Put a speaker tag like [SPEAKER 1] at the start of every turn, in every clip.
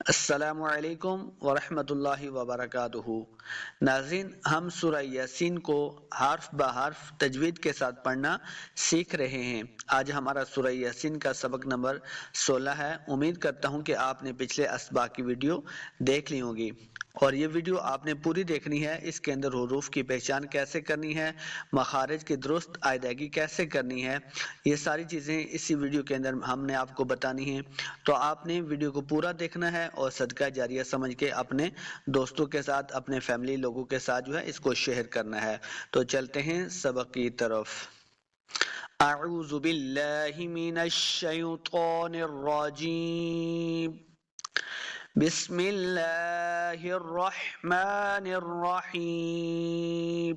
[SPEAKER 1] السلام علیکم ورحمۃ اللہ وبرکاتہ۔ ناظرین، ہم سورہ یاسین کو حرف بہ حرف تجوید کے ساتھ پڑھنا سیکھ رہے ہیں۔ آج ہمارا سورہ یاسین کا سبق نمبر 16 ہے۔ امید کرتا ہوں کہ آپ نے پچھلے اسباق کی ویڈیو دیکھ لی ہوگی اور یہ ویڈیو آپ نے پوری دیکھنی ہے۔ اس کے اندر حروف کی پہچان کیسے کرنی ہے، مخارج کی درست ادائیگی کیسے کرنی ہے، یہ ساری چیزیں اسی ویڈیو کے اندر ہم نے آپ کو بتانی ہیں۔ تو آپ نے ویڈیو کو پورا دیکھنا ہے اور صدقہ جاریہ سمجھ کے اپنے دوستوں کے ساتھ، اپنے فیملی لوگوں کے ساتھ جو ہے اس کو شیئر کرنا ہے۔ تو چلتے ہیں سبق کی طرف۔ اعوذ باللہ من الشیطان الرجیم، بسم اللہ الرحمن الرحیم۔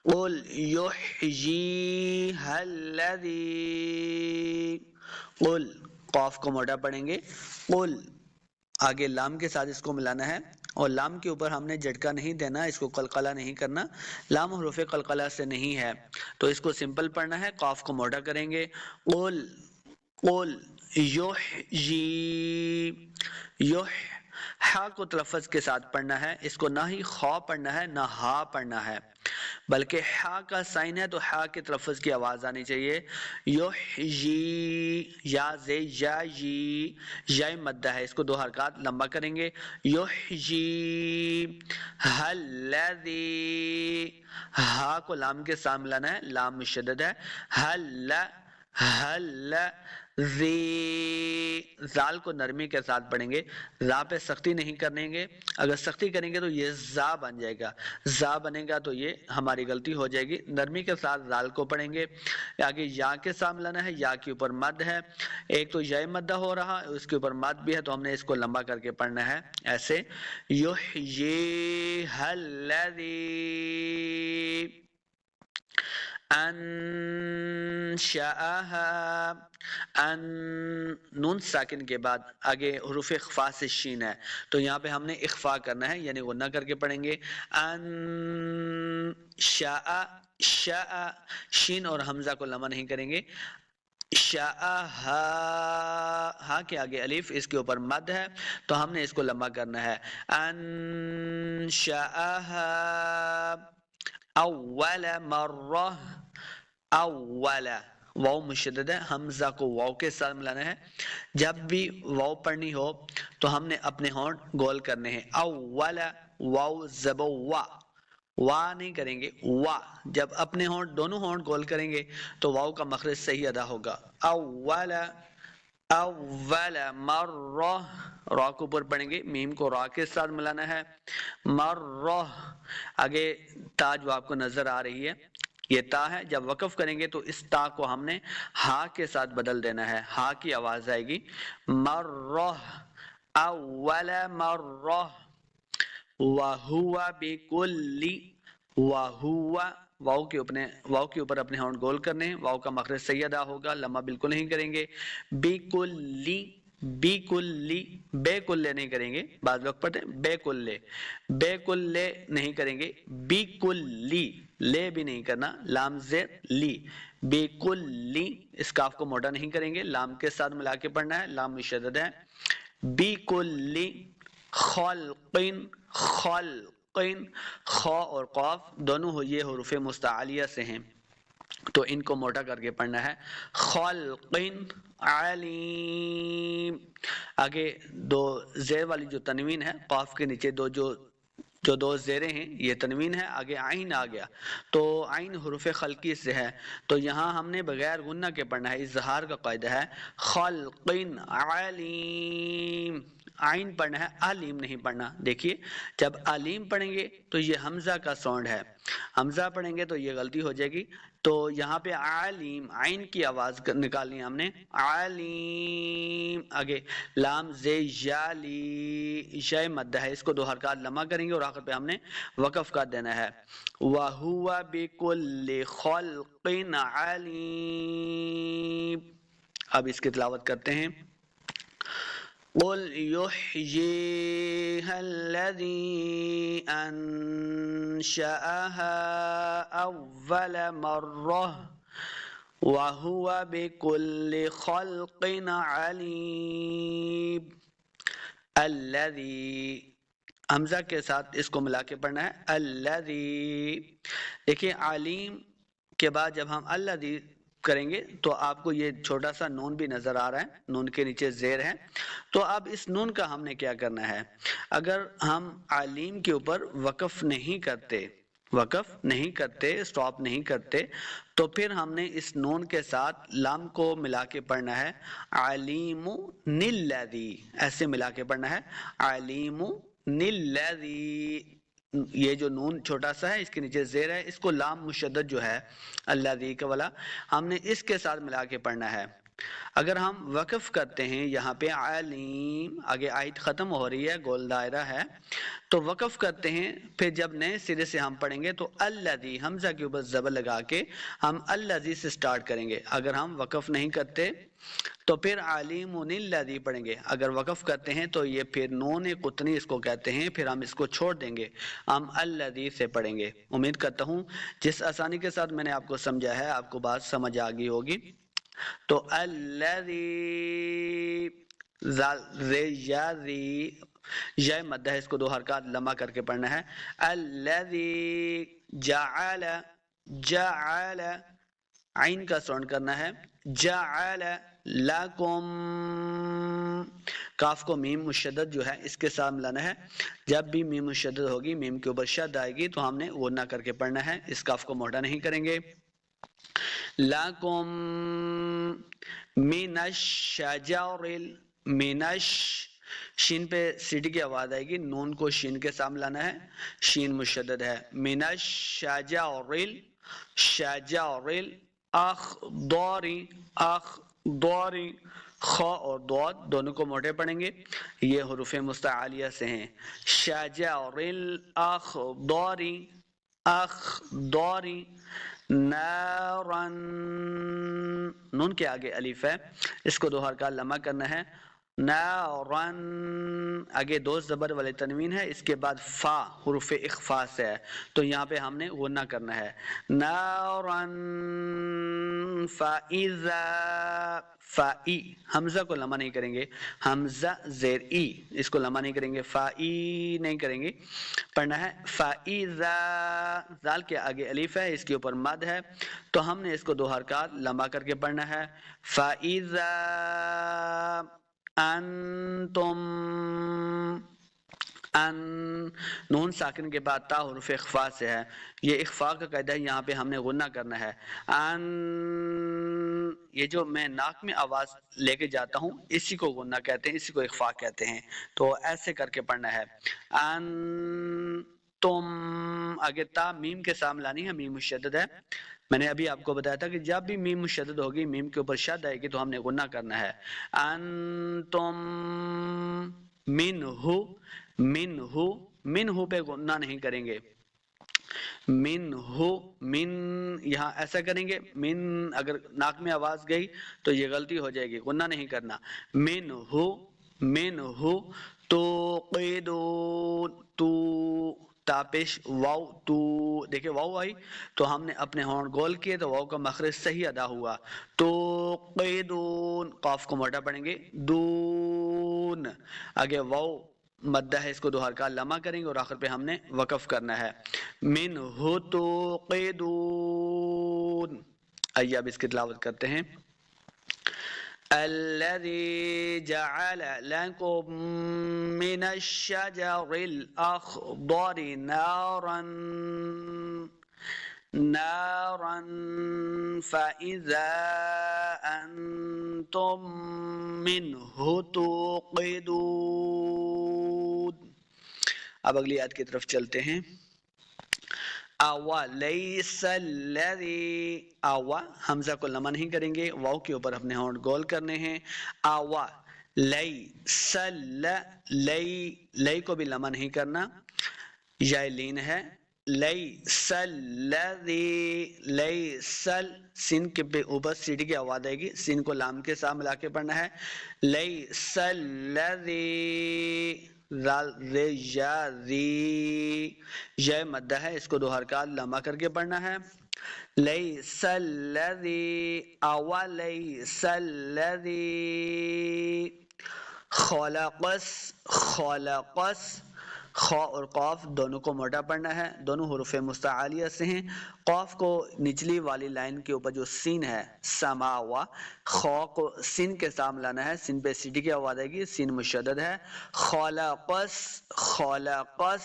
[SPEAKER 1] قل یحییہا الذی، قل قاف کو موٹا پڑھیں گے، قل آگے لام کے ساتھ اس کو ملانا ہے اور لام کے اوپر ہم نے جھٹکا نہیں دینا، اس کو قلقلہ نہیں کرنا، لام حروف قلقلہ سے نہیں ہے تو اس کو سمپل پڑھنا ہے۔ قاف کو موٹا کریں گے، قل قل یحیی، ہا کو تلفظ کے ساتھ پڑھنا ہے، اس کو نہ ہی خا پڑھنا ہے نہ ہا پڑھنا ہے، بلکہ ہا کا سائن ہے تو ہا کے تلفظ کی آواز آنی چاہیے۔ یحیی، یا زے یا یی، یا مدہ ہے، اس کو دو حرکات لمبا کریں گے۔ یحیی الذی، ہا کو لام کے ساتھ ملانا ہے، لام مشدد ہے۔ ہل ذی، زال کو نرمی کے ساتھ پڑھیں گے، زا پہ سختی نہیں کریں گے، اگر سختی کریں گے تو یہ زا بن جائے گا، زا بنے گا تو یہ ہماری غلطی ہو جائے گی۔ نرمی کے ساتھ زال کو پڑھیں گے۔ آگے یا کے ساتھ ملانا ہے، یا کے اوپر مد ہے، ایک تو یا مدہ ہو رہا اس کے اوپر مد بھی ہے تو ہم نے اس کو لمبا کر کے پڑھنا ہے ایسے، یحییہا الذی انشأہا، نون ساکن کے بعد آگے حروف اخفا سے شین ہے تو یہاں پہ ہم نے اخفا کرنا ہے، یعنی غنہ کر کے پڑھیں گے۔ انشأ، شاء، شین اور حمزہ کو لمبا نہیں کریں گے۔ شاءہا، ہا کے آگے الف، اس کے اوپر مد ہے تو ہم نے اس کو لمبا کرنا ہے۔ انشأہا اول مرہ، اول، واو مشدد ہے، حمزہ کو واو کے ساتھ ملانا ہے۔ جب بھی واو پڑھنی ہو تو ہم نے اپنے ہونٹ گول کرنے ہیں، اول، واو زبر وا، وا نہیں کریں گے، وا، جب اپنے ہونٹ دونوں ہونٹ گول کریں گے تو واو کا مخرج صحیح ادا ہوگا۔ اول، اول مرہ، را کو اوپر پڑھیں گے، میم کو را کے ساتھ ملانا ہے، مرہ، آگے تا جو آپ کو نظر آ رہی ہے یہ تا ہے، جب وقف کریں گے تو اس تا کو ہم نے ہا کے ساتھ بدل دینا ہے، ہا کی آواز آئے گی، مرہ، اول مرہ، وَهُوَ بِكُلِّ، وَهُوَ، واو کے اوپر اپنے ہونٹ گول کرنے ہیں، واو کا مخرج صحیح ادا ہوگا، لمبا بالکل نہیں کریں گے۔ بِكُلِّ، بِكُلِّ، بے کلے نہیں کریں گے، بعض لوگ پڑھتے ہیں بے کلے، بے کلے نہیں کریں گے، بِكُلِّ، لے بھی نہیں کرنا، لام زیر لی، بِكُلِّ، اس کاف کو موٹا نہیں کریں گے، لام کے ساتھ ملا کے پڑھنا ہے، لام مشدد ہے۔ بِكُلِّ خلق، خلق، خا اور قاف دونوں یہ حروف مستعلیہ سے ہیں تو ان کو موٹا کر کے پڑھنا ہے، خلق علیم۔ آگے دو زیر والی جو تنوین ہے، قاف کے نیچے جو دو زیریں ہیں یہ تنوین ہے، آگے عین آ گیا تو عین حروف خلقی سے ہے تو یہاں ہم نے بغیر غنہ کے پڑھنا ہے، اظہار کا قاعدہ ہے، خلق علیم، عین پڑھنا ہے، علیم نہیں پڑھنا۔ دیکھیے جب علیم پڑھیں گے تو یہ حمزہ کا ساؤنڈ ہے، حمزہ پڑھیں گے تو یہ غلطی ہو جائے گی، تو یہاں پہ علیم، عین کی آواز نکالنی ہے ہم نے، علیم۔ آگے لام زے یا لی، شے مد ہے، اس کو دو حرکات لمبا کریں گے اور آخر پہ ہم نے وقف کر دینا ہے، وَهُوَ بِكُلِّ خَلْقٍ عَلِيمٌ۔ اب اس کی تلاوت کرتے ہیں۔ قل يحييها الذي أنشأها أول مرة وهو بكل خلق عليم۔ الذی، حمزہ کے ساتھ اس کو ملا کے پڑھنا ہے الذی. دیکھیے علیم کے بعد جب ہم الذی کریں گے تو آپ کو یہ چھوٹا سا نون بھی نظر آ رہا ہے، نون کے نیچے زیر ہے. تو اب اس نون کا ہم نے کیا کرنا ہے، اگر ہم علیم کے اوپر وقف نہیں کرتے، اسٹاپ نہیں کرتے، تو پھر ہم نے اس نون کے ساتھ لام کو ملا کے پڑھنا ہے علیم نلذی، ایسے ملا کے پڑھنا ہے علیم نلذی. یہ جو نون چھوٹا سا ہے اس کے نیچے زیر ہے، اس کو لام مشدد جو ہے الذی کا والا ہم نے اس کے ساتھ ملا کے پڑھنا ہے. اگر ہم وقف کرتے ہیں یہاں پہ علیم، آگے آیت ختم ہو رہی ہے، گول دائرہ ہے، تو وقف کرتے ہیں، پھر جب نئے سرے سے ہم پڑھیں گے تو الذی حمزہ کے اوپر زبر لگا کے ہم الذی سے سٹارٹ کریں گے. اگر ہم وقف نہیں کرتے تو پھر علیم الذی پڑھیں گے. اگر وقف کرتے ہیں تو یہ پھر نون قطنی اس کو کہتے ہیں، پھر ہم اس کو چھوڑ دیں گے، ہم الذی سے پڑھیں گے. امید کرتا ہوں جس آسانی کے ساتھ میں نے آپ کو سمجھا ہے آپ کو بات سمجھ آ گئی ہوگی. تو الذی یا مدہ ہے، اس کو 2 حرکات لمبا کر کے پڑھنا ہے الذی جعل، عین کا ساؤنڈ کرنا ہے جعل لکم، کاف کو میم مشدد جو ہے اس کے ساتھ ملانا ہے. جب بھی میم مشدد ہوگی، میم کے اوپر شد آئے گی تو ہم نے وہ نہ کر کے پڑھنا ہے، اس کاف کو موٹا نہیں کریں گے. لکم من الشجر، شین پہ سیٹی کی آواز آئے گی، نون کو شین کے ساتھ لانا ہے، شین مشدد ہے. من الشجر، اخضر، خا اور ضاد دونوں کو موٹے پڑھیں گے، یہ حروف مستعلیہ سے ہیں. شجر الاخضر، نارا، نون کے آگے الف ہے، اس کو 2 حرکات لمبا کرنا ہے نارا، آگے 2 زبر والے تنوین ہے، اس کے بعد فا حروف اخفاء سے ہے تو یہاں پہ ہم نے غنہ کرنا ہے نارا فاذا، فائی حمزہ کو لمبا نہیں کریں گے، حمزہ زیر ای، اس کو لمبا نہیں کریں گے، فائی نہیں کریں گے، پڑھنا ہے فاذا. زال کے آگے الف ہے، اس کے اوپر مد ہے تو ہم نے اس کو 2 حرکات لمبا کر کے پڑھنا ہے فاذا انتم، ان، نون ساکن کے بعد تا حروف اخفاء سے ہے، یہ اخفاء کا قاعدہ ہے، یہاں پہ ہم نے غنہ کرنا ہے ان، یہ جو میں ناک میں آواز لے کے جاتا ہوں اسی کو غنہ کہتے ہیں، اسی کو اخفاء کہتے ہیں، تو ایسے کر کے پڑھنا ہے ان تم. آگے تا میم کے ساتھ لانی ہے، میم مشدد ہے، میں نے ابھی آپ کو بتایا تھا کہ جب بھی میم مشدد ہوگی، میم کے اوپر شد آئے گی تو ہم نے غنہ کرنا ہے انتم منہ پہ غنہ نہیں کریں گے، من یہاں ایسا کریں گے، من اگر ناک میں آواز گئی تو یہ غلطی ہو جائے گی، غنہ نہیں کرنا. منہ تو قیدون، تو تاپش واو، تو دیکھیں واو آئی تو ہم نے اپنے ہونٹ گول کیے تو واو کا مخرج صحیح ادا ہوا. تو قیدون، قاف کو موٹا پڑھیں گے دون، آگے واو مدہ ہے، اس کو 2 حرکات لمبا کریں گے اور آخر پہ ہم نے وقف کرنا ہے منہ توقدون. آئیے اب اس کی تلاوت کرتے ہیں الذي جعل لكم من الشجر الأخضر نارا فإذا أنتم منه توقدون. اب اگلی آیت کی طرف چلتے ہیں. اولیس الذی، اوا حمزہ کو لمبا نہیں کریں گے، واو کے اوپر اپنے ہونٹ گول کرنے ہیں. اوا لیس، لئی کو بھی لمبا نہیں کرنا، یا لین ہے لیس الذی، لیس، سین کے اوپر سیٹی کی آواز آئے گی، سین کو لام کے ساتھ ملا کے پڑھنا ہے لیس الذی، یہ مدہ ہے، اس کو 2 حرکات لمبا کر کے پڑھنا ہے لیس الذی، اولیس الذی خلقس خلقس، خا اور قاف دونوں کو موٹا پڑھنا ہے، دونوں حروف مستعلیہ سے ہیں۔ قاف کو نچلی والی لائن کے اوپر جو سین ہے سماوا، خا کو سین کے ساتھ ملانا ہے، سین پہ سیٹی کی آواز آئے گی، سین مشدد ہے۔ خلقس خلقس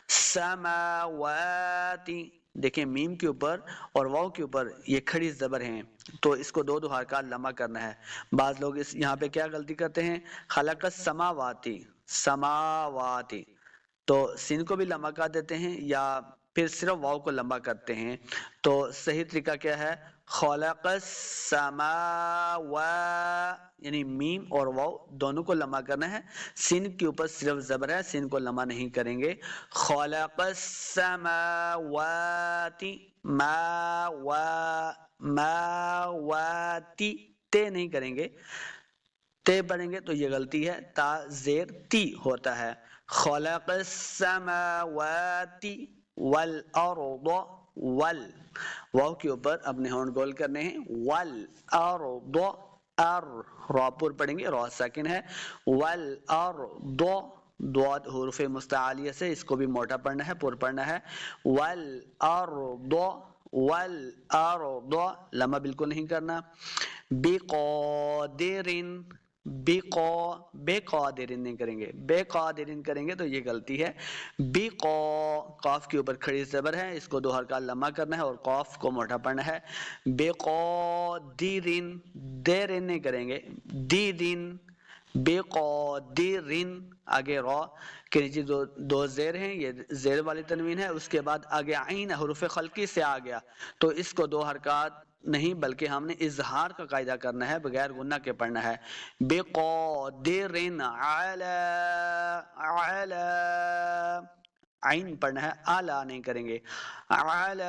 [SPEAKER 1] سماواتی، دیکھیں میم کے اوپر اور واو کے اوپر یہ کھڑی زبر ہیں، تو اس کو دو حرکات لمبا کرنا ہے۔ بعض لوگ اس یہاں پہ کیا غلطی کرتے ہیں، خلق السماواتی سماواتی، تو سین کو بھی لمبا کر دیتے ہیں یا پھر صرف واو کو لمبا کرتے ہیں۔ تو صحیح طریقہ کیا ہے، خلق السماوا، یعنی میم اور واو دونوں کو لمبا کرنا ہے، سین کے اوپر صرف زبر ہے، سین کو لمبا نہیں کریں گے۔ خلق السماواتی ماواتی، تے نہیں کریں گے، تے پڑھیں گے تو یہ غلطی ہے، تا زیر تی ہوتا ہے۔ خلق السماوات والارض، واو کے اوپر اپنے ہونٹ گول کرنے ہیں، والارض، را پر پڑھیں گے، را ساکن ہے، والارض، ضاد حروف مستعلیہ سے، اس کو بھی موٹا پڑھنا ہے، پر پڑھنا ہے، والارض والارض، لمبا بالکل نہیں کرنا۔ بقادرن، بے قادرن نہیں کریں گے، بے قادرن کریں گے تو یہ غلطی ہے۔ قاف کے اوپر کھڑی زبر ہے، اس کو دو حرکات لمبا کرنا ہے اور قاف کو موٹا پڑھنا ہے۔ بے قادرن، دیرن نہیں کریں گے، دیدن، بے قادرن، آگے را کے نیچے دو زیر ہیں، یہ زیر والی تنوین ہے، اس کے بعد آگے عین حروف خلقی سے آ گیا، تو اس کو دو حرکات نہیں بلکہ ہم نے اظہار کا قاعدہ کرنا ہے، بغیر غنہ کے پڑھنا ہے۔ بقادر علی، علی، عین پڑھنا ہے، اعلی نہیں کریں گے۔ علی،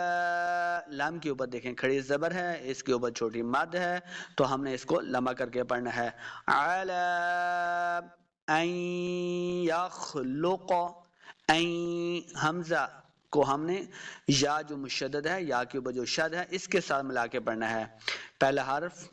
[SPEAKER 1] لام کے اوپر دیکھیں کھڑی زبر ہے، اس کے اوپر چھوٹی مد ہے، تو ہم نے اس کو لمبا کر کے پڑھنا ہے۔ علی ان یخلق، این حمزہ کو ہم نے یا جو مشدد ہے، یا کے اوپر جو شد ہے، اس کے ساتھ ملا کے پڑھنا ہے۔ پہلا حرف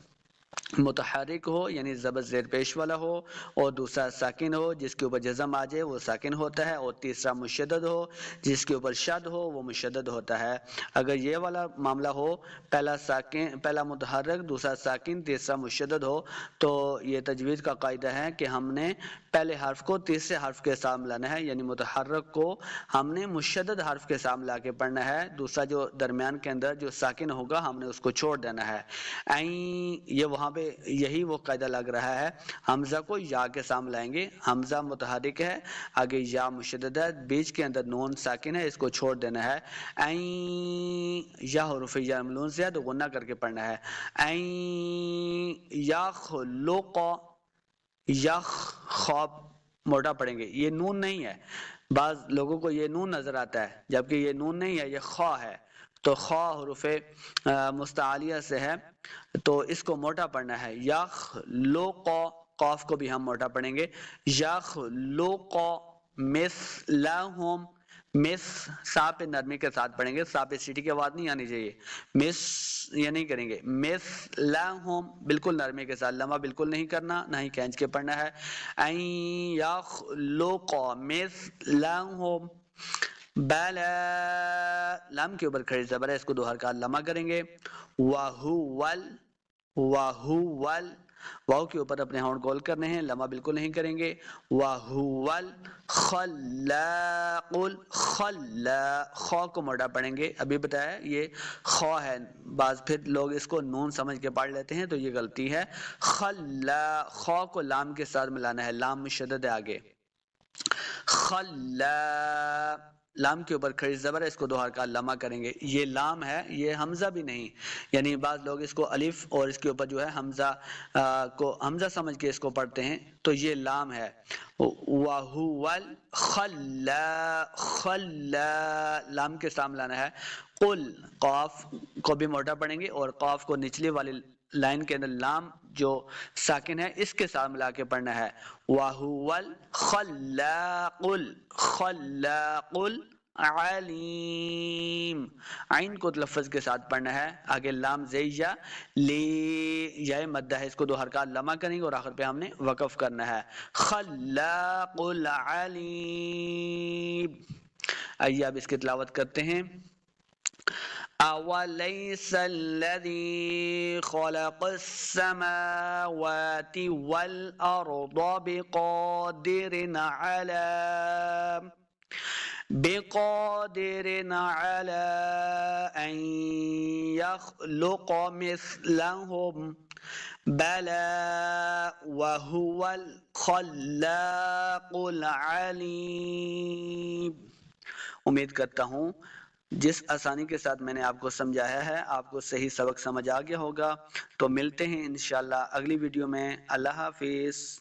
[SPEAKER 1] متحرک ہو یعنی زبر زیر پیش والا ہو، اور دوسرا ساکن ہو جس کے اوپر جزم آ جائے وہ ساکن ہوتا ہے، اور تیسرا مشدد ہو جس کے اوپر شد ہو وہ مشدد ہوتا ہے۔ اگر یہ والا معاملہ ہو، پہلا متحرک، دوسرا ساکن، تیسرا مشدد ہو، تو یہ تجوید کا قاعدہ ہے کہ ہم نے پہلے حرف کو تیسرے حرف کے ساتھ ملانا ہے، یعنی متحرک کو ہم نے مشدد حرف کے ساتھ ملا کے پڑھنا ہے، دوسرا جو درمیان کے اندر جو ساکن ہوگا ہم نے اس کو چھوڑ دینا ہے۔ یہ وہاں پہ یہی وہ قاعدہ لگ رہا ہے، حمزہ کو یا کے ساتھ ملائیں گے، حمزہ متحرک ہے، آگے یا مشدد ہے، بیچ کے اندر نون ساکن ہے، اس کو چھوڑ دینا ہے۔ یا حروف یا ملون سے ہے تو غنہ کر کے پڑھنا ہے۔ یخلق، یخ، خواب موٹا پڑھیں گے، یہ نون نہیں ہے، بعض لوگوں کو یہ نون نظر آتا ہے جبکہ یہ نون نہیں ہے، یہ خا ہے، تو خا حروف مستعلیہ سے ہے تو اس کو موٹا پڑھنا ہے۔ یخلق، قاف کو بھی ہم موٹا پڑھیں گے، یخلق مثلہم، مس سا پہ نرمی کے ساتھ پڑھیں گے، سا پہ سیٹی کی آواز نہیں آنی چاہیے، مس یہ نہیں کریں گے، مثلہم بالکل نرمی کے ساتھ، لمبا بالکل نہیں کرنا، نہ ہی کھینچ کے پڑھنا ہے۔ این یخلق مثلہم، بلا، لام کے اوپر کھڑی زبر ہے، اس کو دو حرکات لمبا کریں گے۔ وہول، وہول، واو کے اوپر اپنے ہونٹ گول کرنے ہیں، لمبا بالکل نہیں کریں گے۔ وہول خلاق، خا کو موٹا پڑھیں گے، ابھی بتایا یہ خا ہے، بعض پھر لوگ اس کو نون سمجھ کے پڑھ لیتے ہیں تو یہ غلطی ہے۔ خا کو لام کے ساتھ ملانا ہے، لام مشدد ہے آگے۔ لام کے اوپر کھڑی زبر ہے، اس کو دو حرکات لمبا کریں گے، یہ لام ہے، یہ حمزہ بھی نہیں، یعنی بعض لوگ اس کو الف اور اس کے اوپر جو ہے حمزہ کو حمزہ سمجھ کے اس کو پڑھتے ہیں، تو یہ لام ہے۔ وَهُوَ لام کے سامنے لانا ہے۔ قل، قاف کو بھی موٹا پڑھیں گے اور قاف کو نچلی والی لائن کے اندر لام جو ساکن ہے اس کے ساتھ ملا کے پڑھنا ہے۔ وَهُوَ الْخَلَّاقُ، خلاق، علیم، عین کو تلفظ کے ساتھ پڑھنا ہے، آگے لام زیجا لی یا مدہ ہے، اس کو 2 حرکات لمع کریں گے اور آخر پہ ہم نے وقف کرنا ہے، خلاق العلیم۔ آئیے اب اس کی تلاوت کرتے ہیں، أوليس الذي خلق السماوات والأرض بقادر على أن يخلق مثلهم بلى وهو الخلاق العليم۔ امید کرتا ہوں جس آسانی کے ساتھ میں نے آپ کو سمجھایا ہے آپ کو صحیح سبق سمجھ آ گیا ہوگا، تو ملتے ہیں انشاءاللہ اگلی ویڈیو میں۔ اللہ حافظ۔